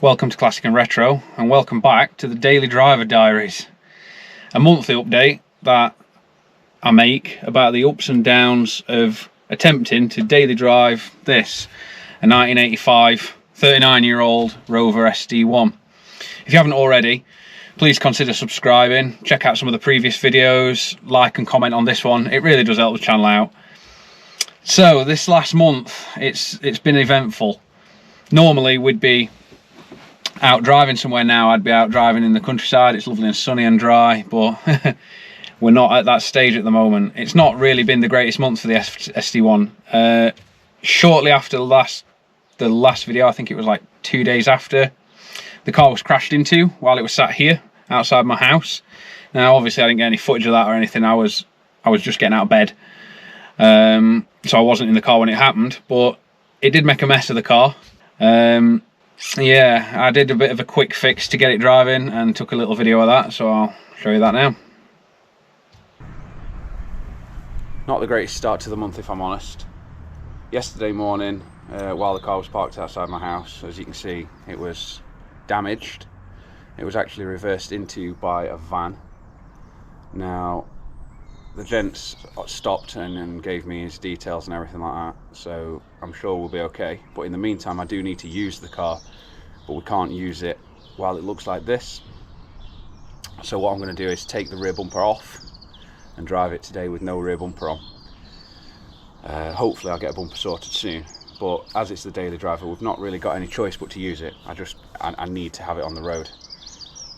Welcome to Classic and Retro, and welcome back to the Daily Driver Diaries, a monthly update that I make about the ups and downs of attempting to daily drive this, a 1985 39-year-old Rover SD1. If you haven't already, please consider subscribing, check out some of the previous videos, like and comment on this one. It really does help the channel out. So this last month, it's been eventful. Normally we'd be out driving somewhere now. I'd be out driving in the countryside. It's lovely and sunny and dry, but we're not at that stage at the moment. It's not really been the greatest month for the SD1. Shortly after the last video, I think it was like 2 days after, the car was crashed into while it was sat here outside my house. Now obviously I didn't get any footage of that or anything. I was just getting out of bed, so I wasn't in the car when it happened, but it did make a mess of the car. Yeah, I did a bit of a quick fix to get it driving and took a little video of that, so I'll show you that now. Not the greatest start to the month, if I'm honest. Yesterday morning, while the car was parked outside my house, as you can see, it was damaged. It was actually reversed into by a van. Now, the gent stopped and gave me his details and everything like that, so I'm sure we'll be okay. But in the meantime, I do need to use the car, but we can't use it while it looks like this. So what I'm going to do is take the rear bumper off and drive it today with no rear bumper on. Hopefully I'll get a bumper sorted soon, but as it's the daily driver, we've not really got any choice but to use it. I need to have it on the road.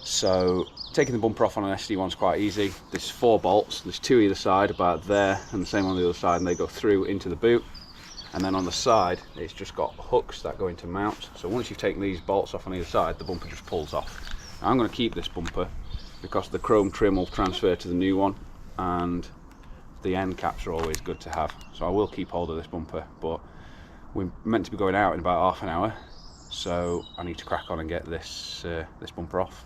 So taking the bumper off on an SD1 is quite easy. There's 4 bolts, there's 2 either side, about there, and the same on the other side, and they go through into the boot. And then on the side, it's just got hooks that go into mounts. So once you've taken these bolts off on either side, the bumper just pulls off. Now I'm going to keep this bumper because the chrome trim will transfer to the new one, and the end caps are always good to have. So I will keep hold of this bumper, but we're meant to be going out in about half an hour, so I need to crack on and get this bumper off.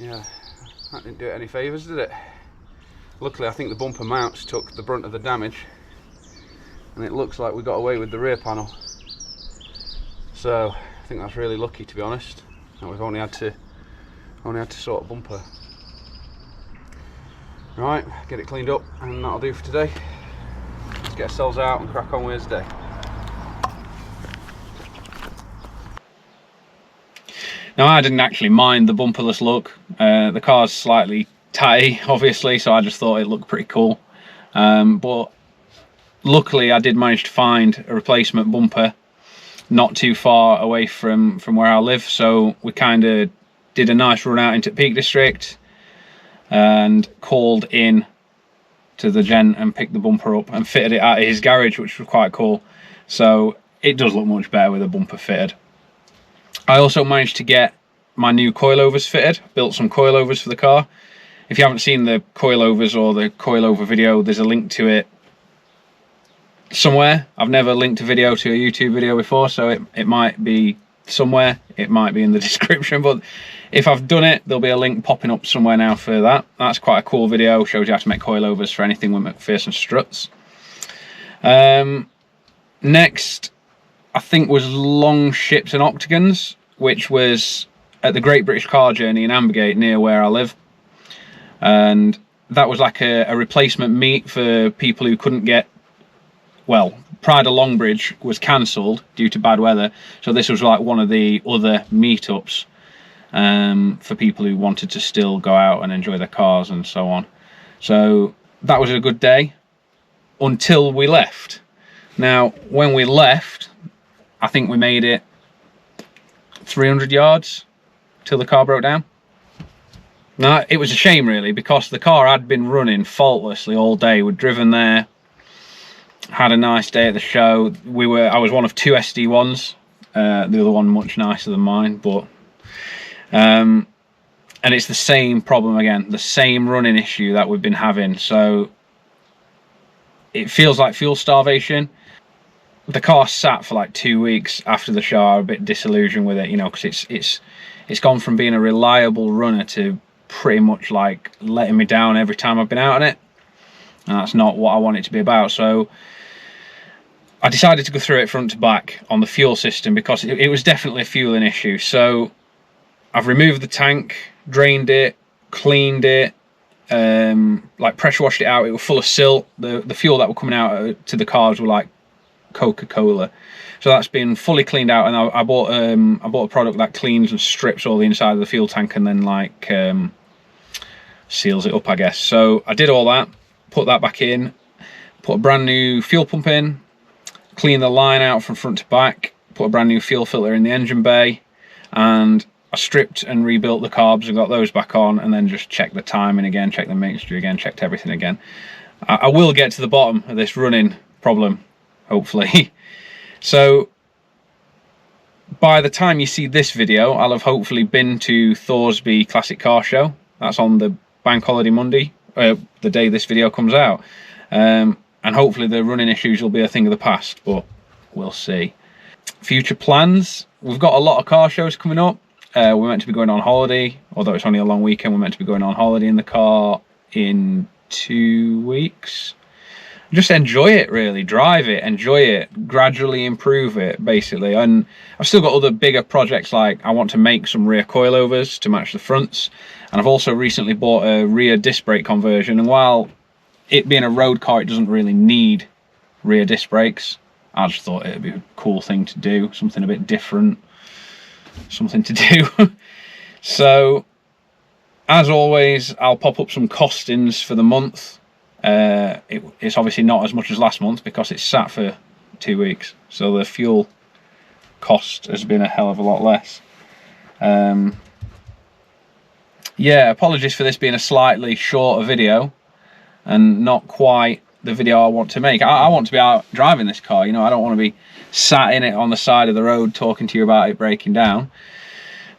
Yeah, that didn't do it any favours, did it? Luckily I think the bumper mounts took the brunt of the damage, and it looks like we got away with the rear panel. So I think that's really lucky, to be honest, and we've only had to sort a bumper. Right, get it cleaned up and that'll do for today. Let's get ourselves out and crack on with this day. Now I didn't actually mind the bumperless look. The car's slightly tatty, obviously, so I just thought it looked pretty cool. But luckily I did manage to find a replacement bumper not too far away from where I live, so we kind of did a nice run out into Peak District and called in to the gent and picked the bumper up and fitted it at his garage, which was quite cool. So it does look much better with a bumper fitted. I also managed to get my new coilovers fitted, built some coilovers for the car. If you haven't seen the coilovers or the coilover video, there's a link to it somewhere. I've never linked a video to a YouTube video before, so it might be somewhere. It might be in the description, but if I've done it, there'll be a link popping up somewhere now for that. That's quite a cool video, shows you how to make coilovers for anything with McPherson struts. Next, I think, was Long Ships and Octagons, which was at the Great British Car Journey in Ambergate, near where I live. And that was like a replacement meet for people who couldn't get, well, Pride of Longbridge was cancelled due to bad weather, so this was like one of the other meetups for people who wanted to still go out and enjoy their cars and so on. So that was a good day until we left. Now, when we left, I think we made it 300 yards till the car broke down. Now, it was a shame really, because the car had been running faultlessly all day. We'd driven there, had a nice day at the show. I was one of 2 SD1s, the other one much nicer than mine, but and it's the same problem again, the same running issue that we've been having. So it feels like fuel starvation. The car sat for like 2 weeks after the show. I'm a bit disillusioned with it, you know, because it's gone from being a reliable runner to pretty much like letting me down every time I've been out on it, and that's not what I want it to be about. So I decided to go through it front to back on the fuel system, because it was definitely a fueling issue. So I've removed the tank, drained it, cleaned it, like pressure washed it out. It was full of silt. The fuel that were coming out to the cars were like Coca-Cola. So that's been fully cleaned out, and I bought a product that cleans and strips all the inside of the fuel tank and then like seals it up, I guess. So I did all that, put that back in, put a brand new fuel pump in, cleaned the line out from front to back, put a brand new fuel filter in the engine bay, and I stripped and rebuilt the carbs and got those back on, and then just checked the timing again, checked the mixture again, checked everything again. I will get to the bottom of this running problem, hopefully. So by the time you see this video, I'll have hopefully been to Thoresby Classic Car Show. That's on the Bank Holiday Monday, the day this video comes out. And hopefully the running issues will be a thing of the past, but we'll see. Future plans. We've got a lot of car shows coming up. We're meant to be going on holiday, although it's only a long weekend. We're meant to be going on holiday in the car in 2 weeks. Just enjoy it, really. Drive it, enjoy it, gradually improve it, basically. And I've still got other bigger projects, like I want to make some rear coilovers to match the fronts. And I've also recently bought a rear disc brake conversion. And while it being a road car, it doesn't really need rear disc brakes, I just thought it'd be a cool thing to do, something a bit different, something to do. So, as always, I'll pop up some costings for the month. It's obviously not as much as last month because it's sat for 2 weeks, so the fuel cost has been a hell of a lot less. Yeah, apologies for this being a slightly shorter video and not quite the video I want to make. I want to be out driving this car, you know. I don't want to be sat in it on the side of the road talking to you about it breaking down.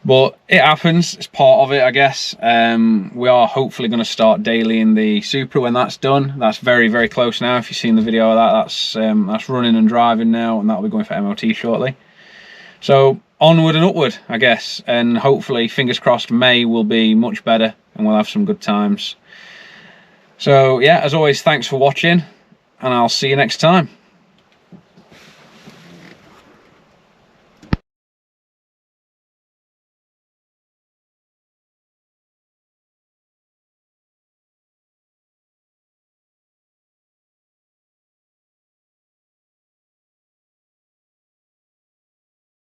But it happens, it's part of it, I guess. We are hopefully going to start daily in the Supra when that's done. That's very, very close now. If you've seen the video of that, that's running and driving now, and that'll be going for MOT shortly. So onward and upward, I guess. And hopefully, fingers crossed, May will be much better and we'll have some good times. So yeah, as always, thanks for watching, and I'll see you next time.